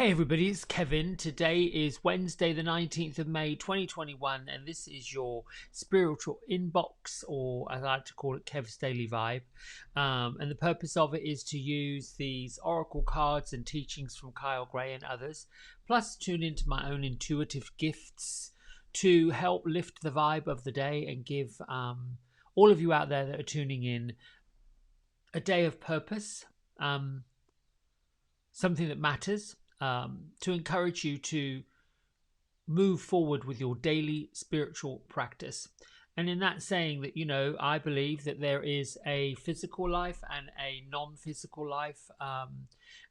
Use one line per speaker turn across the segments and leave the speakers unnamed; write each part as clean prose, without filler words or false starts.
Hey everybody, it's Kevin. Today is Wednesday the 19th of May 2021 and this is your spiritual inbox, or as I like to call it, Kev's Daily Vibe. And the purpose of it is to use these oracle cards and teachings from Kyle Gray and others, plus tune into my own intuitive gifts to help lift the vibe of the day and give all of you out there that are tuning in a day of purpose, something that matters. To encourage you to move forward with your daily spiritual practice. And in that saying that, I believe that there is a physical life and a non-physical life, a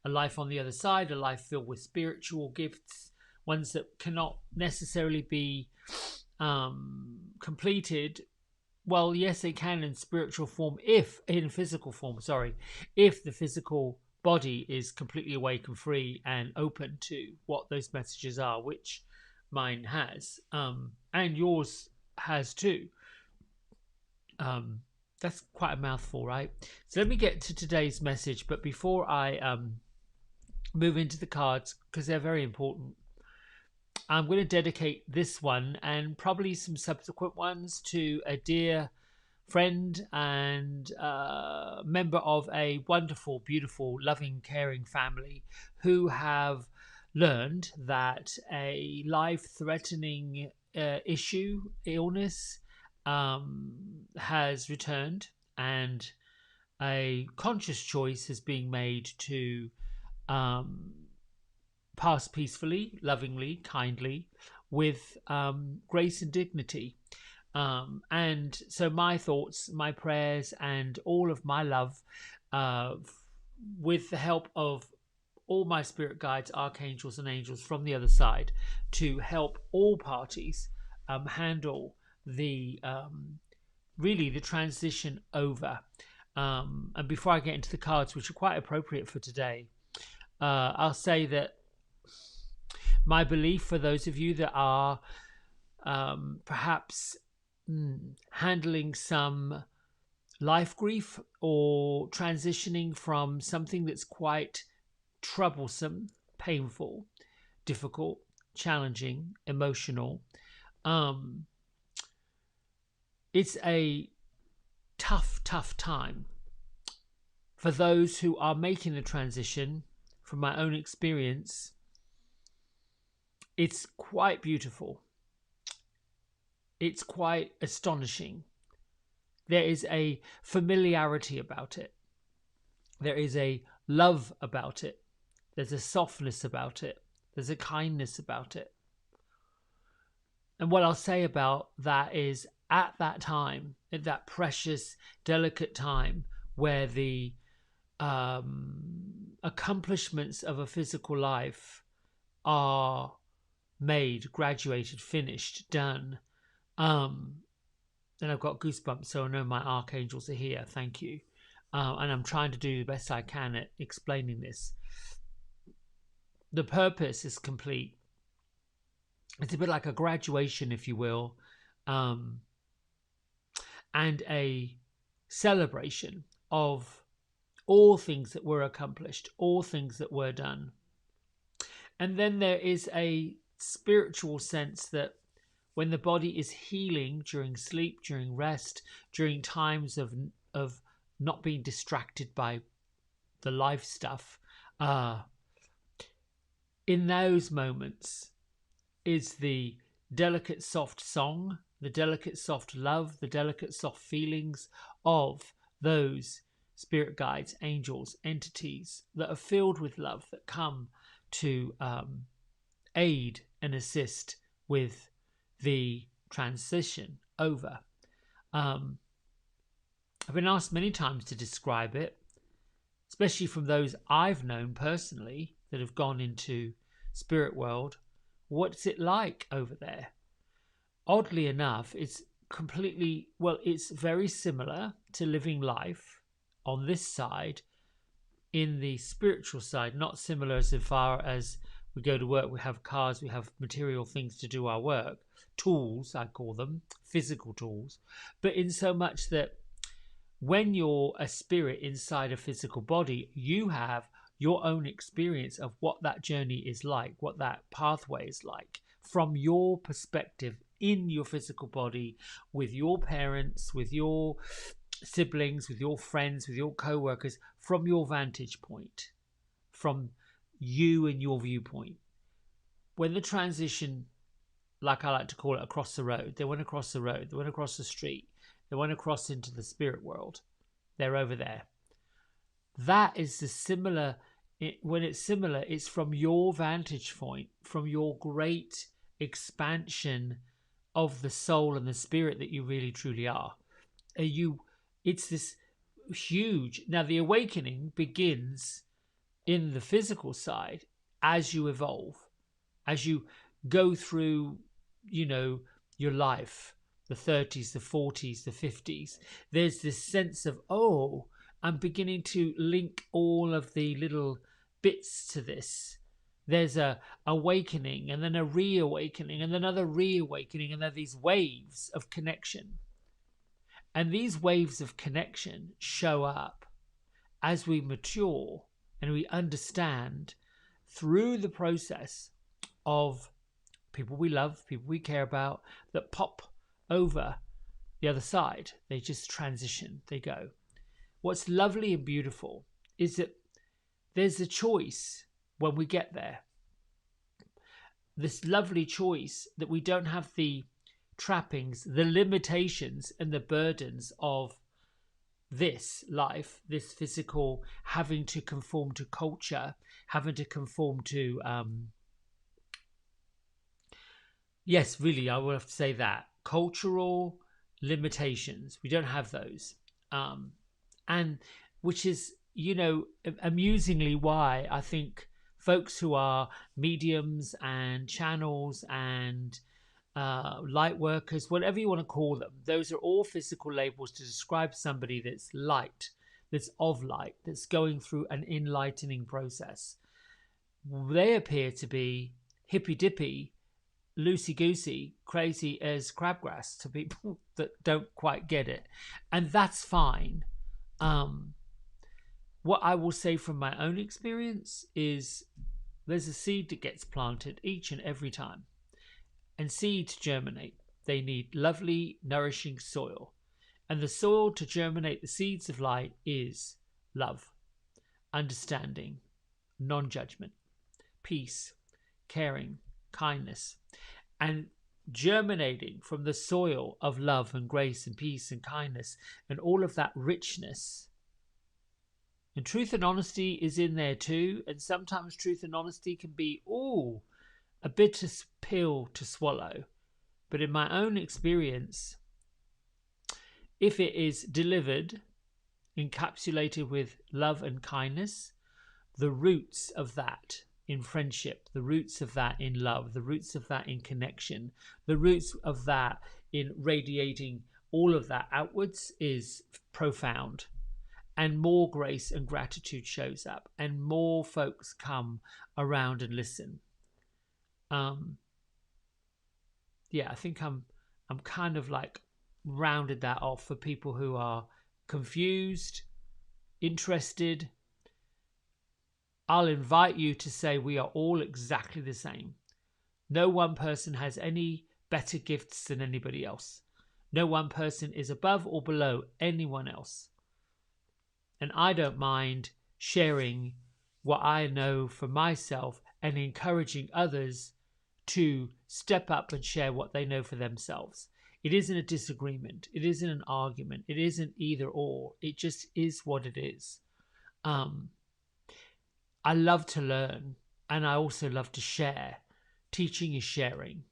life on the other side, a life filled with spiritual gifts, ones that cannot necessarily be completed. Well, yes, they can in spiritual form, if the physical body is completely awake and free and open to what those messages are, which mine has, and yours has too. That's quite a mouthful, right? So let me get to today's message, but before I move into the cards, because they're very important, I'm going to dedicate this one and probably some subsequent ones to a dear friend and member of a wonderful, beautiful, loving, caring family who have learned that a life-threatening illness has returned, and a conscious choice is being made to pass peacefully, lovingly, kindly, with grace and dignity. And so my thoughts, my prayers, and all of my love, with the help of all my spirit guides, archangels, and angels from the other side, to help all parties handle the really the transition over. And before I get into the cards, which are quite appropriate for today, I'll say that my belief for those of you that are perhaps handling some life grief or transitioning from something that's quite troublesome, painful, difficult, challenging, emotional. It's a tough time for those who are making the transition. From my own experience, it's quite beautiful. It's quite astonishing. There is a familiarity about it. There is a love about it. There's a softness about it. There's a kindness about it. And what I'll say about that is, at that time, at that precious, delicate time where the accomplishments of a physical life are made, graduated, finished, done, and I've got goosebumps, so I know my archangels are here. Thank you. And I'm trying to do the best I can at explaining this. The purpose is complete. It's a bit like a graduation, if you will, and a celebration of all things that were accomplished, all things that were done. And then there is a spiritual sense that when the body is healing during sleep, during rest, during times of not being distracted by the life stuff, in those moments is the delicate soft song, the delicate soft love, the delicate soft feelings of those spirit guides, angels, entities that are filled with love, that come to aid and assist with the transition over. I've been asked many times to describe it, especially from those I've known personally that have gone into spirit world. What's it like over there? Oddly enough, it's it's very similar to living life on this side in the spiritual side, not similar as far as we go to work, we have cars, we have material things to do our work, tools, I call them, physical tools, but in so much that when you're a spirit inside a physical body, you have your own experience of what that journey is like, what that pathway is like, from your perspective in your physical body, with your parents, with your siblings, with your friends, with your co-workers, from your vantage point, from you and your viewpoint. When the transition, like I like to call it, across the road, they went across the road, they went across the street, they went across into the spirit world, they're over there. That is the similar, when it's similar, it's from your vantage point, from your great expansion of the soul and the spirit that you really truly are. It's this huge. Now the awakening begins in the physical side as you evolve, as you go through, your life, the 30s, the 40s, the 50s. There's this sense of, oh, I'm beginning to link all of the little bits to this. There's a awakening, and then a reawakening, and another reawakening, and there are these waves of connection. And these waves of connection show up as we mature and we understand through the process of people we love, people we care about, that pop over the other side. They just transition, they go. What's lovely and beautiful is that there's a choice when we get there. This lovely choice that we don't have the trappings, the limitations and the burdens of this life, this physical, having to conform to culture, having to conform to yes, really, I will have to say that cultural limitations, we don't have those, and which is, amusingly why I think folks who are mediums and channels and light workers, whatever you want to call them, those are all physical labels to describe somebody that's light, that's of light, that's going through an enlightening process. They appear to be hippy dippy, loosey goosey, crazy as crabgrass to people that don't quite get it, and that's fine. What I will say from my own experience is there's a seed that gets planted each and every time. And seeds germinate. They need lovely, nourishing soil. And the soil to germinate the seeds of light is love, understanding, non-judgment, peace, caring, kindness. And germinating from the soil of love and grace and peace and kindness and all of that richness. And truth and honesty is in there too. And sometimes truth and honesty can be, a bitter pill to swallow. But in my own experience, if it is delivered, encapsulated with love and kindness, the roots of that in friendship, the roots of that in love, the roots of that in connection, the roots of that in radiating all of that outwards is profound. And more grace and gratitude shows up, and more folks come around and listen. I think I'm kind of like rounded that off for people who are confused, interested. I'll invite you to say we are all exactly the same. No one person has any better gifts than anybody else. No one person is above or below anyone else. And I don't mind sharing what I know for myself and encouraging others to step up and share what they know for themselves. It isn't a disagreement. It isn't an argument. It isn't either or. It just is what it is. I love to learn, and I also love to share. Teaching is sharing.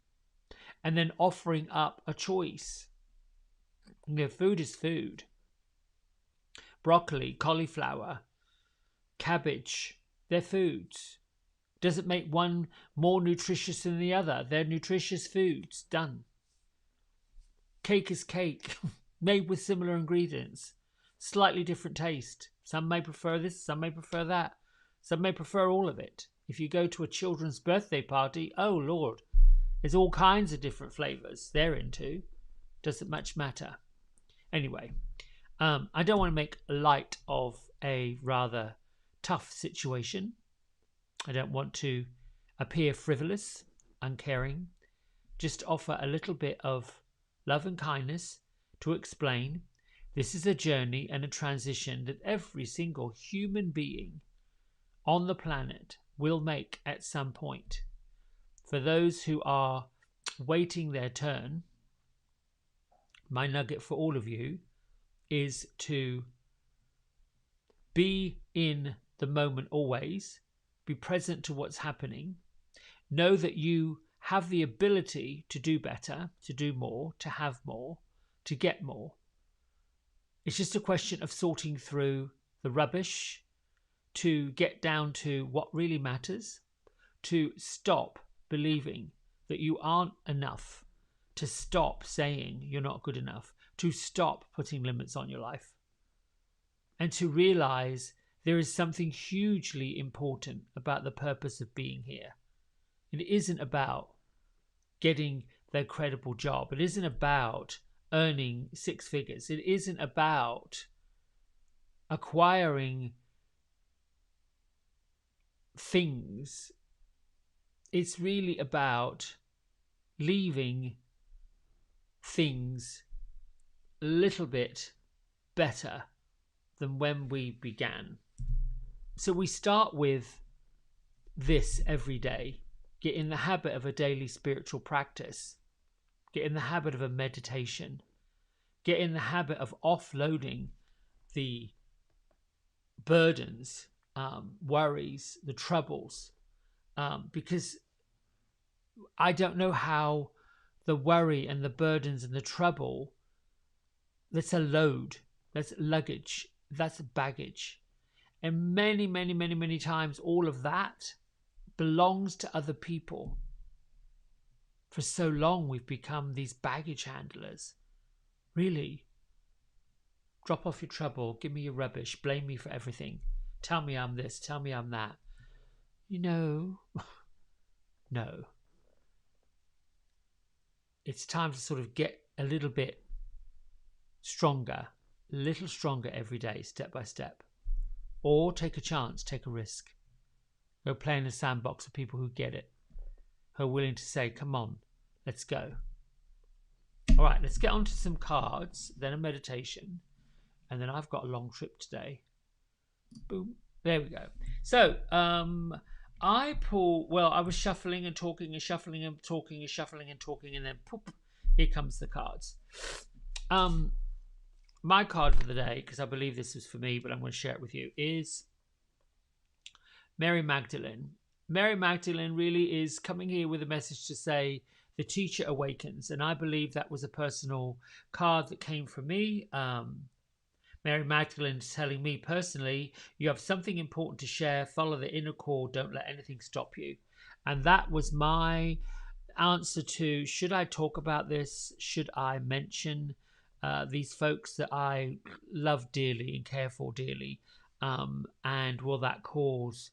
And then offering up a choice. Food is food. Broccoli, cauliflower, cabbage, they're foods. Doesn't make one more nutritious than the other. They're nutritious foods. Done. Cake is cake, made with similar ingredients. Slightly different taste. Some may prefer this, some may prefer that. Some may prefer all of it. If you go to a children's birthday party, oh Lord, there's all kinds of different flavours they're into. Doesn't much matter. Anyway, I don't want to make light of a rather tough situation. I don't want to appear frivolous, uncaring. Just offer a little bit of love and kindness to explain this is a journey and a transition that every single human being on the planet will make at some point. For those who are waiting their turn, my nugget for all of you is to be in the moment always, be present to what's happening, know that you have the ability to do better, to do more, to have more, to get more. It's just a question of sorting through the rubbish to get down to what really matters, to stop believing that you aren't enough, to stop saying you're not good enough, to stop putting limits on your life, and to realize there is something hugely important about the purpose of being here. It isn't about getting the credible job. It isn't about earning six figures. It isn't about acquiring things. It's really about leaving things a little bit better than when we began. So we start with this every day. Get in the habit of a daily spiritual practice. Get in the habit of a meditation. Get in the habit of offloading the burdens, worries, the troubles. Because I don't know how the worry and the burdens and the trouble, that's a load, that's luggage, that's baggage. And many times all of that belongs to other people. For so long we've become these baggage handlers. Really? Drop off your trouble, give me your rubbish, blame me for everything. Tell me I'm this, tell me I'm that. You know, no. It's time to sort of get a little bit stronger, a little stronger every day, step by step. Or take a chance, take a risk. Go play in a sandbox with people who get it, who are willing to say, come on, let's go. All right, let's get on to some cards, then a meditation, and then I've got a long trip today. Boom. There we go. So, I was shuffling and talking and shuffling and talking and shuffling and talking, and then poof, here comes the cards. My card for the day, because I believe this was for me, but I'm going to share it with you, is Mary Magdalene. Mary Magdalene really is coming here with a message to say the teacher awakens, and I believe that was a personal card that came from me. Mary Magdalene is telling me personally, you have something important to share, follow the inner core, don't let anything stop you. And that was my answer to, should I talk about this? Should I mention these folks that I love dearly and care for dearly? And will that cause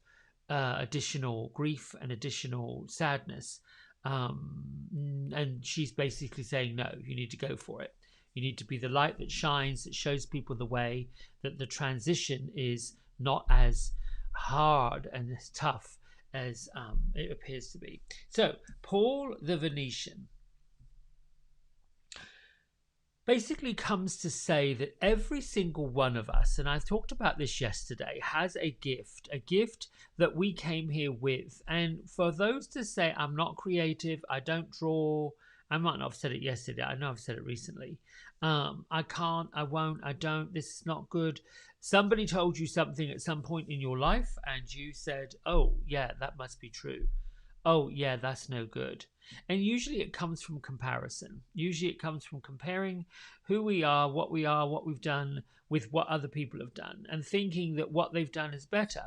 additional grief and additional sadness? And she's basically saying, no, you need to go for it. You need to be the light that shines, that shows people the way, that the transition is not as hard and as tough as it appears to be. So, Paul the Venetian basically comes to say that every single one of us, and I talked about this yesterday, has a gift that we came here with. And for those to say, I'm not creative, I don't draw, I might not have said it yesterday, I know I've said it recently, I can't, I won't, I don't, this is not good. Somebody told you something at some point in your life and you said, oh yeah, that must be true. Oh yeah, that's no good. And usually it comes from comparison. Usually it comes from comparing who we are, what we've done with what other people have done, and thinking that what they've done is better.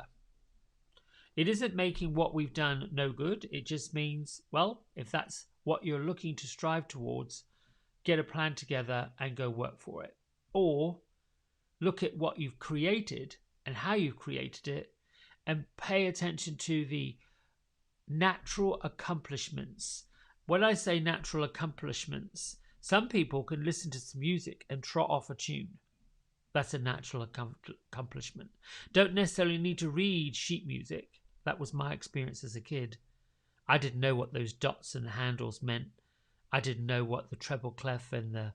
It isn't making what we've done no good. It just means, well, if that's what you're looking to strive towards, get a plan together and go work for it. Or look at what you've created and how you've created it and pay attention to the natural accomplishments. When I say natural accomplishments, some people can listen to some music and trot off a tune. That's a natural accomplishment. Don't necessarily need to read sheet music. That was my experience as a kid. I didn't know what those dots and handles meant. I didn't know what the treble clef and the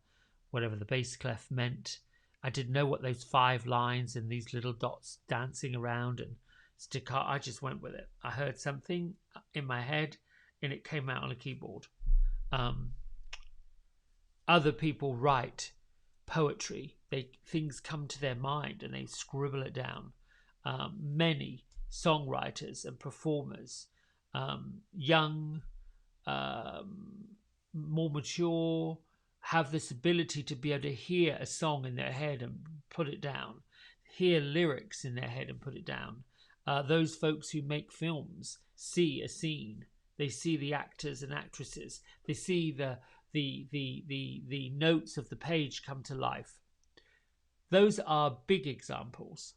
whatever the bass clef meant. I didn't know what those 5 lines and these little dots dancing around and staccato. I just went with it. I heard something in my head and it came out on a keyboard. Other people write poetry. Things come to their mind and they scribble it down. Many songwriters and performers, young, more mature, have this ability to be able to hear a song in their head and put it down, hear lyrics in their head and put it down. Those folks who make films see a scene. They see the actors and actresses. They see the notes of the page come to life. Those are big examples.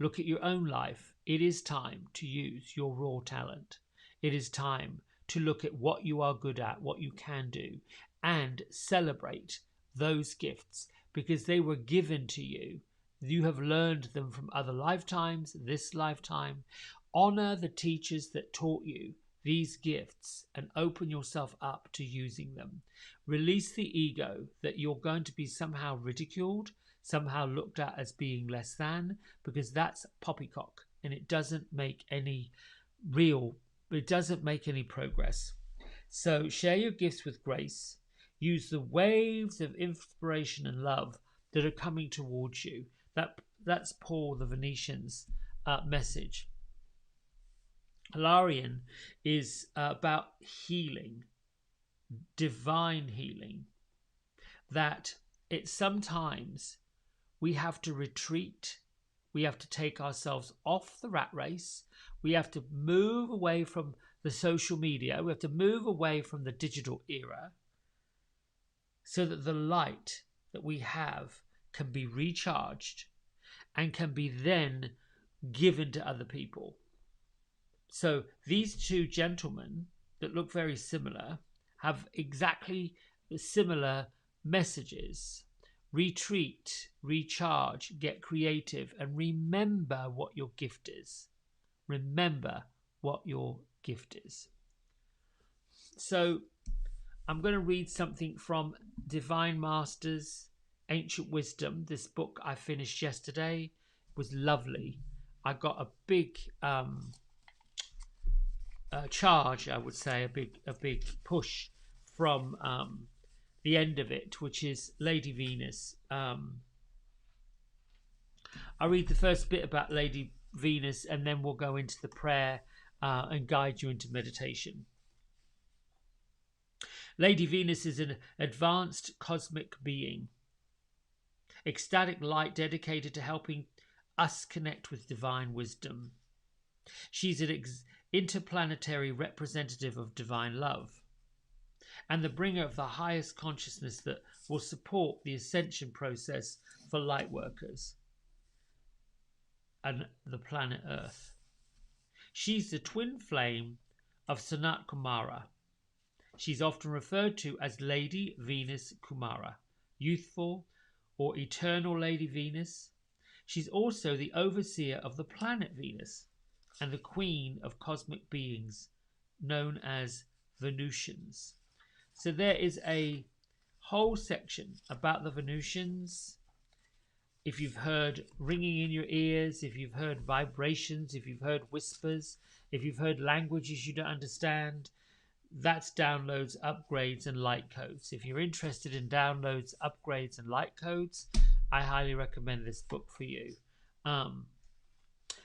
Look at your own life. It is time to use your raw talent. It is time to look at what you are good at, what you can do, and celebrate those gifts because they were given to you. You have learned them from other lifetimes, this lifetime. Honor the teachers that taught you these gifts and open yourself up to using them. Release the ego that you're going to be somehow ridiculed, somehow looked at as being less than, because that's poppycock and it doesn't make any progress. So share your gifts with grace. Use the waves of inspiration and love that are coming towards you. That's Paul the Venetian's message. Hilarion is about healing, divine healing, that it's sometimes we have to retreat, we have to take ourselves off the rat race, we have to move away from the social media, we have to move away from the digital era so that the light that we have can be recharged and can be then given to other people. So these two gentlemen that look very similar have exactly similar messages. Retreat, recharge, get creative, and remember what your gift is. Remember what your gift is. So I'm going to read something from Divine Masters, Ancient Wisdom. This book I finished yesterday. It was lovely. I got a big charge, I would say, a big push from the end of it, which is Lady Venus. I'll read the first bit about Lady Venus and then we'll go into the prayer and guide you into meditation. Lady Venus is an advanced cosmic being, ecstatic light dedicated to helping us connect with divine wisdom. She's an interplanetary representative of divine love and the bringer of the highest consciousness that will support the ascension process for light workers and the planet Earth. She's the twin flame of Sanat Kumara. She's often referred to as Lady Venus Kumara, youthful or eternal Lady Venus. She's also the overseer of the planet Venus and the queen of cosmic beings known as Venusians. So there is a whole section about the Venusians. If you've heard ringing in your ears, if you've heard vibrations, if you've heard whispers, if you've heard languages you don't understand, that's downloads, upgrades, and light codes. If you're interested in downloads, upgrades, and light codes, I highly recommend this book for you.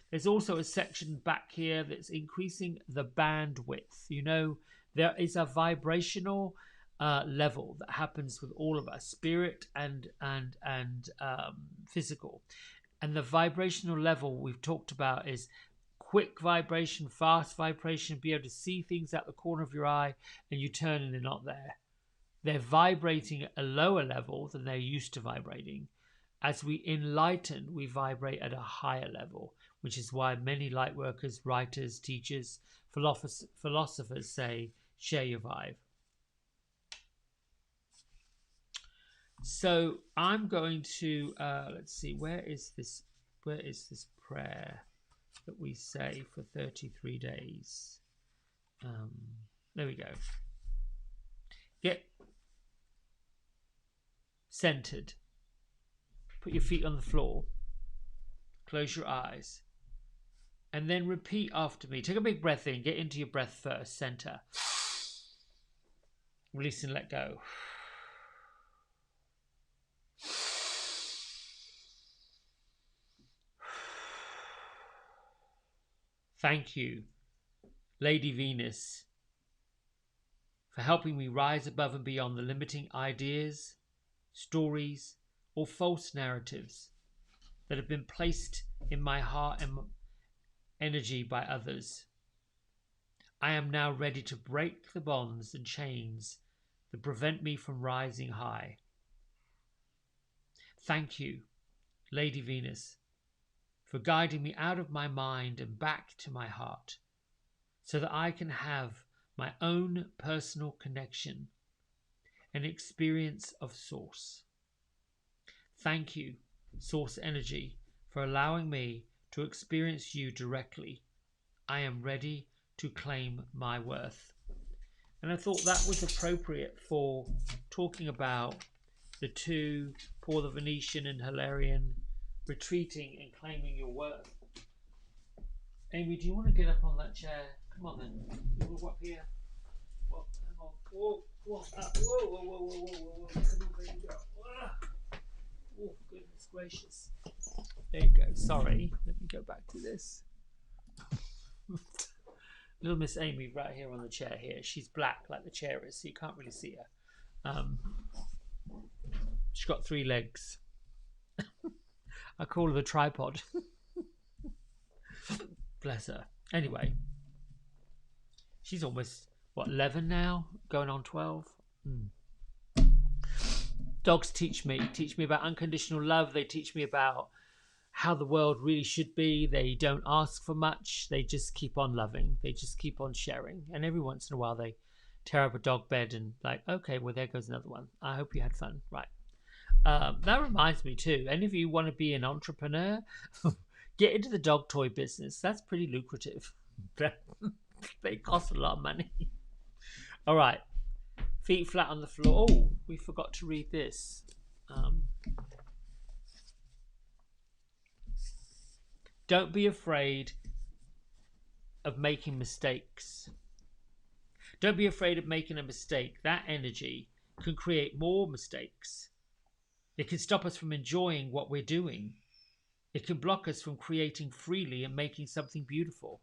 There's also a section back here that's increasing the bandwidth. You know, there is a vibrational level that happens with all of us, spirit and physical. And the vibrational level we've talked about is quick vibration, fast vibration, be able to see things out the corner of your eye and you turn and they're not there. They're vibrating at a lower level than they're used to vibrating. As we enlighten, we vibrate at a higher level, which is why many light workers, writers, teachers, philosophers say, share your vibe. So I'm going to let's see, where is this prayer that we say for 33 days? There we go. Get centered. Put your feet on the floor. Close your eyes. And then repeat after me. Take a big breath in. Get into your breath first. Center. Release and let go. Thank you, Lady Venus, for helping me rise above and beyond the limiting ideas, stories, or false narratives that have been placed in my heart and energy by others. I am now ready to break the bonds and chains that prevent me from rising high. Thank you, Lady Venus, for guiding me out of my mind and back to my heart, so that I can have my own personal connection and experience of Source. Thank you, Source Energy, for allowing me to experience you directly. I am ready to claim my worth. And I thought that was appropriate for talking about the two, Paul the Venetian and Hilarion, retreating and claiming your worth. Amy, do you want to get up on that chair? Come on then. You want to up here? Whoa, hang on. Whoa, whoa, whoa, whoa, whoa, whoa, whoa, whoa. Come on, baby girl. Oh, goodness gracious. There you go. Sorry. Let me go back to this. Little Miss Amy right here on the chair here. She's black like the chair is, so you can't really see her. She's got 3 legs. I call her the tripod. Bless her. Anyway, she's almost, 11 now? Going on 12? Dogs teach me about unconditional love. They teach me about how the world really should be. They don't ask for much. They just keep on loving. They just keep on sharing. And every once in a while they tear up a dog bed and like, okay, well, there goes another one. I hope you had fun. Right. That reminds me too. Any of you want to be an entrepreneur? Get into the dog toy business. That's pretty lucrative. They cost a lot of money. All right. Feet flat on the floor. Oh, we forgot to read this. Don't be afraid of making mistakes. Don't be afraid of making a mistake. That energy can create more mistakes. It can stop us from enjoying what we're doing. It can block us from creating freely and making something beautiful.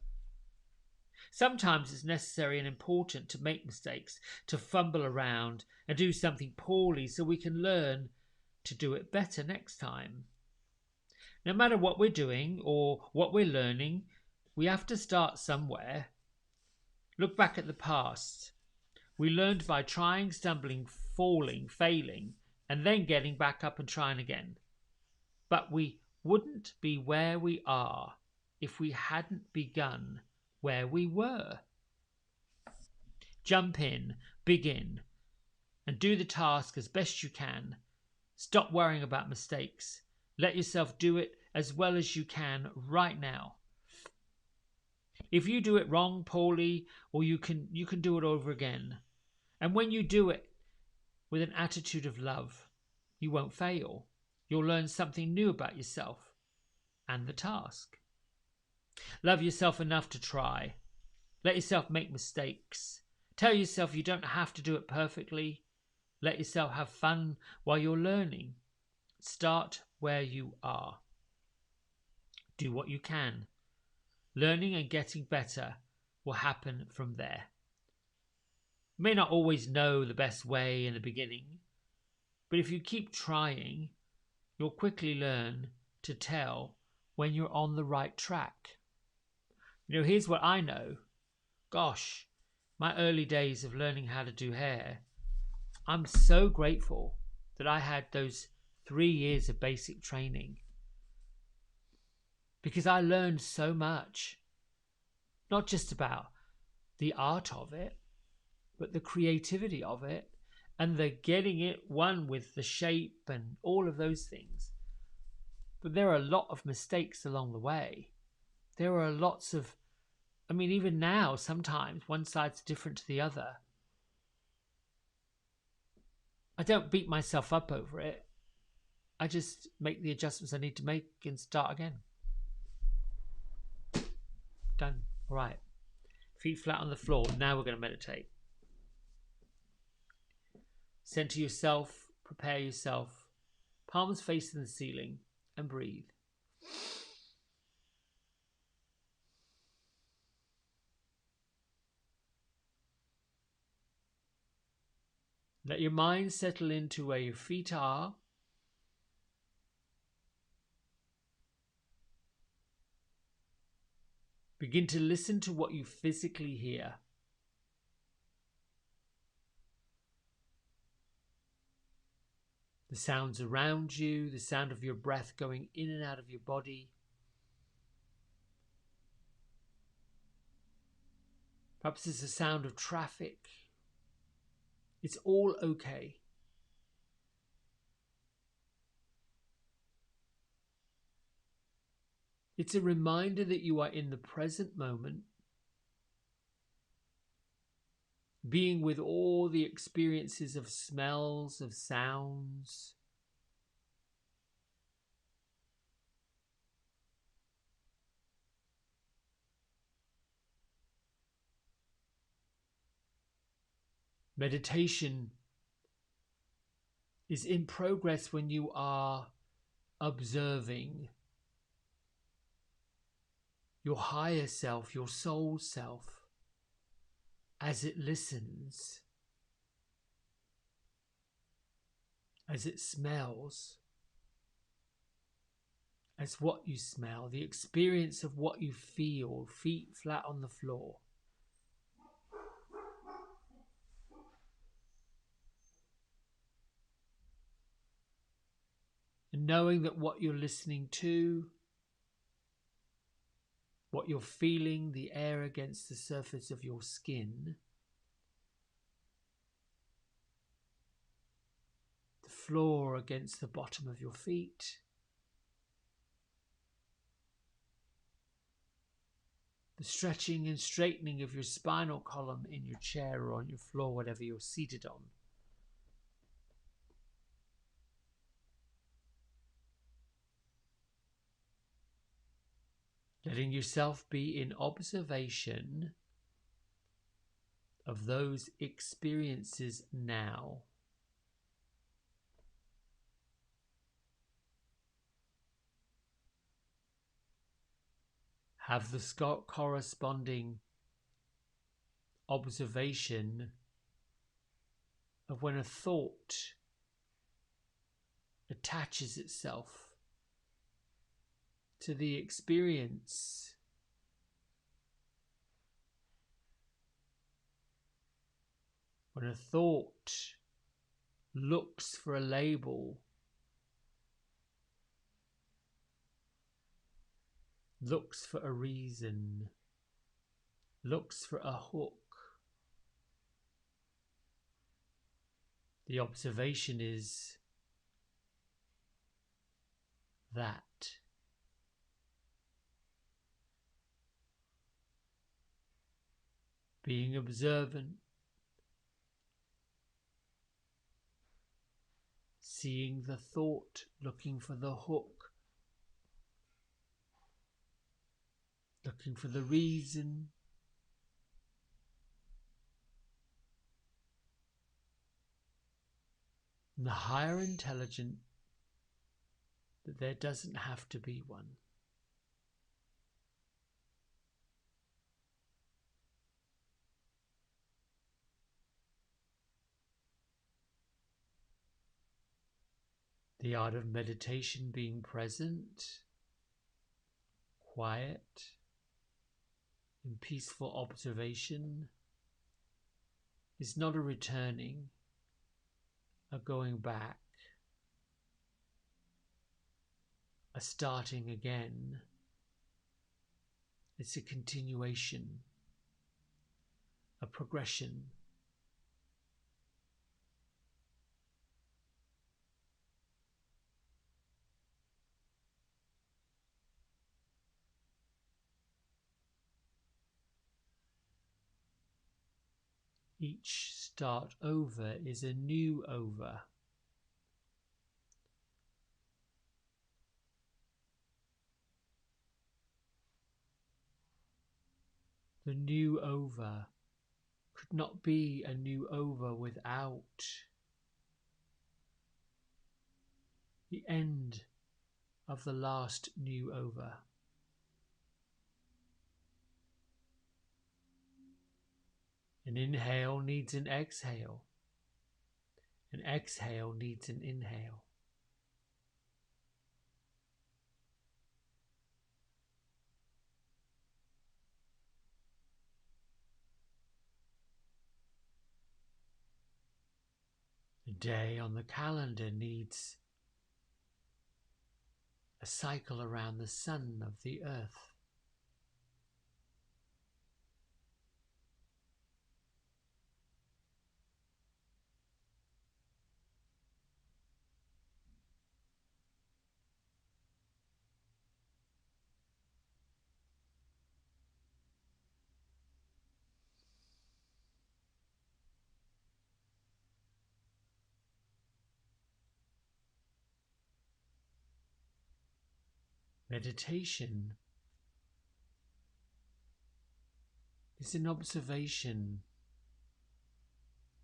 Sometimes it's necessary and important to make mistakes, to fumble around and do something poorly so we can learn to do it better next time. No matter what we're doing or what we're learning, we have to start somewhere. Look back at the past. We learned by trying, stumbling, falling, failing, and then getting back up and trying again. But we wouldn't be where we are if we hadn't begun where we were. Jump in, begin, and do the task as best you can. Stop worrying about mistakes. Let yourself do it as well as you can right now. If you do it wrong, poorly, or you can do it over again. And when you do it with an attitude of love, you won't fail. You'll learn something new about yourself and the task. Love yourself enough to try. Let yourself make mistakes. Tell yourself you don't have to do it perfectly. Let yourself have fun while you're learning. Start where you are. Do what you can. Learning and getting better will happen from there. You may not always know the best way in the beginning, but if you keep trying, you'll quickly learn to tell when you're on the right track. You know, here's what I know. Gosh, my early days of learning how to do hair, I'm so grateful that I had those 3 years of basic training, because I learned so much, not just about the art of it, but the creativity of it and they're getting it one with the shape and all of those things. But there are a lot of mistakes along the way. There are lots of, I mean, even now, sometimes one side's different to the other. I don't beat myself up over it. I just make the adjustments I need to make and start again. Done. All right. Feet flat on the floor. Now we're going to meditate. Center yourself. Prepare yourself. Palms facing the ceiling and breathe. Let your mind settle into where your feet are. Begin to listen to what you physically hear. The sounds around you, the sound of your breath going in and out of your body. Perhaps it's the sound of traffic. It's all okay. It's a reminder that you are in the present moment, being with all the experiences of smells, of sounds. Meditation is in progress when you are observing your higher self, your soul self, as it listens, as it smells, as what you smell, the experience of what you feel, feet flat on the floor. And knowing that what you're listening to, what you're feeling, the air against the surface of your skin, the floor against the bottom of your feet, the stretching and straightening of your spinal column in your chair or on your floor, whatever you're seated on. Letting yourself be in observation of those experiences now. Have the corresponding observation of when a thought attaches itself to the experience. When a thought looks for a label, looks for a reason, looks for a hook, the observation is that. Being observant, seeing the thought, looking for the hook, looking for the reason. And the higher intelligence, that there doesn't have to be one. The art of meditation being present, quiet, in peaceful observation, is not a returning, a going back, a starting again. It's a continuation, a progression. Each start over is a new over. The new over could not be a new over without the end of the last new over. An inhale needs an exhale. An exhale needs an inhale. The day on the calendar needs a cycle around the sun of the earth. Meditation is an observation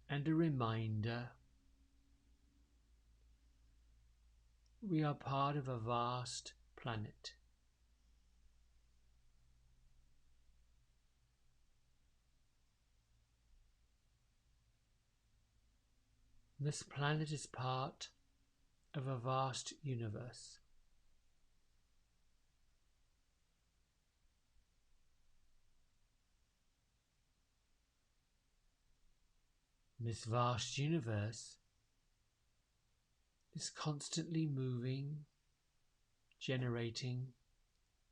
and a reminder we are part of a vast planet. This planet is part of a vast universe. This vast universe is constantly moving, generating,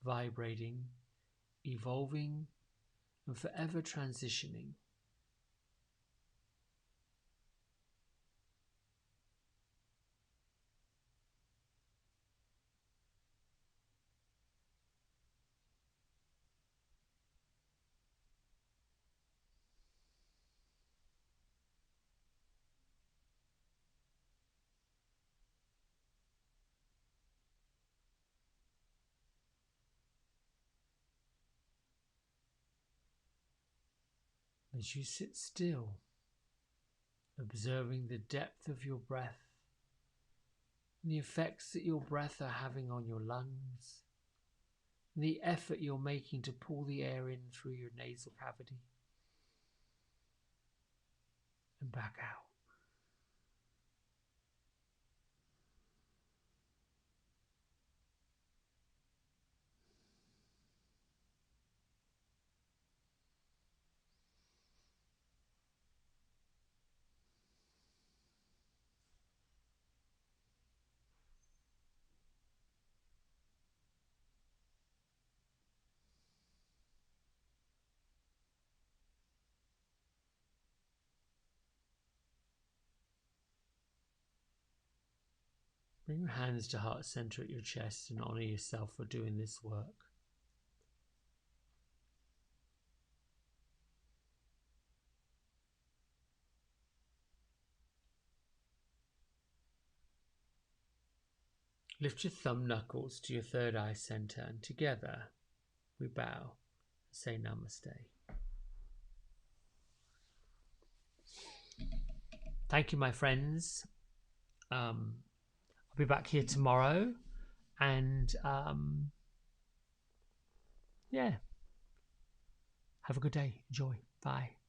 vibrating, evolving, and forever transitioning. As you sit still, observing the depth of your breath and the effects that your breath are having on your lungs, and the effort you're making to pull the air in through your nasal cavity and back out. Bring your hands to heart center at your chest and honor yourself for doing this work. Lift your thumb knuckles to your third eye center, and together we bow and say namaste. Thank you, my friends. I'll be back here tomorrow, and yeah, have a good day. Enjoy. Bye.